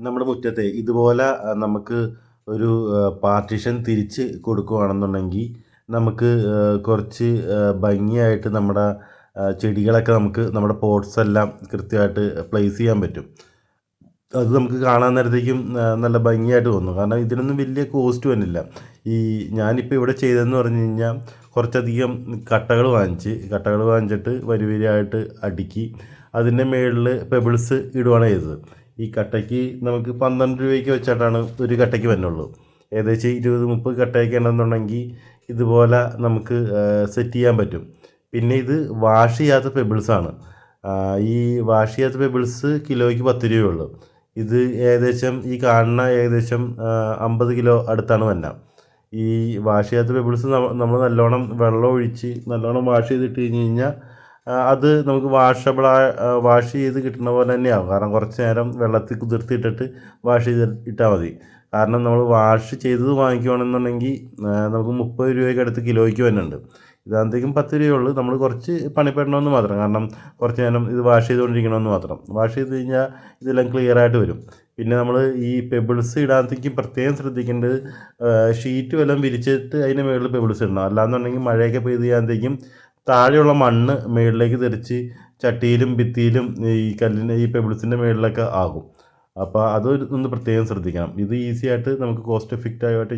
നമ്മുടെ മുറ്റത്തെ ഇതുപോലെ നമുക്ക് ഒരു പാർട്ടീഷൻ തിരിച്ച് കൊടുക്കുകയാണെന്നുണ്ടെങ്കിൽ നമുക്ക് കുറച്ച് ഭംഗിയായിട്ട് നമ്മുടെ ചെടികളൊക്കെ നമുക്ക് നമ്മുടെ പോട്ട്സ് എല്ലാം കൃത്യമായിട്ട് പ്ലേസ് ചെയ്യാൻ പറ്റും. അത് നമുക്ക് കാണാൻ നേരത്തേക്കും നല്ല ഭംഗിയായിട്ട് തോന്നും. കാരണം ഇതിനൊന്നും വലിയ കോസ്റ്റ് വരില്ല. ഈ ഞാനിപ്പോൾ ഇവിടെ ചെയ്തതെന്ന് പറഞ്ഞു കഴിഞ്ഞാൽ കുറച്ചധികം കട്ടകൾ വാങ്ങിച്ചിട്ട് വരി വരിയായിട്ട് അടുക്കി അതിൻ്റെ മുകളിൽ പെബിൾസ് ഇടുകയാണ് ചെയ്തത്. ഈ കട്ടയ്ക്ക് നമുക്ക് 12 രൂപയ്ക്ക് വെച്ചിട്ടാണ് ഒരു കട്ടയ്ക്ക് വരുന്നുള്ളൂ. ഏകദേശം 20-30 കട്ടയൊക്കെ ഉണ്ടെന്നുണ്ടെങ്കിൽ ഇതുപോലെ നമുക്ക് സെറ്റ് ചെയ്യാൻ പറ്റും. പിന്നെ ഇത് വാഷ് ചെയ്യാത്ത പെബിൾസാണ്. ഈ വാഷ് ചെയ്യാത്ത പെബിൾസ് കിലോയ്ക്ക് 10 രൂപയുള്ളൂ. ഇത് ഏകദേശം ഈ കാണുന്ന ഏകദേശം 50 കിലോ അടുത്താണ് വരുന്നത്. ഈ വാഷ് ചെയ്യാത്ത പെബിൾസ് നമ്മൾ നല്ലോണം വെള്ളം ഒഴിച്ച് നല്ലോണം വാഷ് ചെയ്തിട്ട് കഴിഞ്ഞ് കഴിഞ്ഞാൽ അത് നമുക്ക് വാഷ് ചെയ്ത് കിട്ടുന്ന പോലെ തന്നെയാവും. കാരണം കുറച്ച് നേരം വെള്ളത്തിൽ കുതിർത്തിട്ടിട്ട് വാഷ് ചെയ്ത് ഇട്ടാൽ മതി. കാരണം നമ്മൾ വാഷ് ചെയ്തത് വാങ്ങിക്കുകയാണെന്നുണ്ടെങ്കിൽ നമുക്ക് 30 രൂപയ്ക്ക് അടുത്ത് കിലോയ്ക്ക് വരുന്നുണ്ട്. ഇതാകുമ്പോഴത്തേക്കും 10 രൂപയുള്ളൂ. നമ്മൾ കുറച്ച് പണിപ്പെടണമെന്ന് മാത്രം. കാരണം കുറച്ച് നേരം ഇത് വാഷ് ചെയ്തുകൊണ്ടിരിക്കണമെന്ന് മാത്രം. വാഷ് ചെയ്ത് കഴിഞ്ഞാൽ ഇതെല്ലാം ക്ലിയറായിട്ട് വരും. പിന്നെ നമ്മൾ ഈ പെബിൾസ് ഇടാത്തേക്ക് പ്രത്യേകം ശ്രദ്ധിക്കേണ്ടത് ഷീറ്റ് വല്ലതും വിരിച്ചിട്ട് അതിന് മുകളിൽ പെബിൾസ് ഇടണം. അല്ലാന്നുണ്ടെങ്കിൽ മഴയൊക്കെ പെയ്ത് കഴിയുമ്പോഴത്തേക്കും താഴെയുള്ള മണ്ണ് മുകളിലേക്ക് തെറിച്ച് ചട്ടിയിലും ഭിത്തിയിലും ഈ പെബിൾസിൻ്റെ മുകളിലൊക്കെ ആകും. അപ്പോൾ അത് ഒന്ന് പ്രത്യേകം ശ്രദ്ധിക്കണം. ഇത് ഈസി ആയിട്ട് നമുക്ക് കോസ്റ്റ് എഫക്റ്റീവായിട്ട്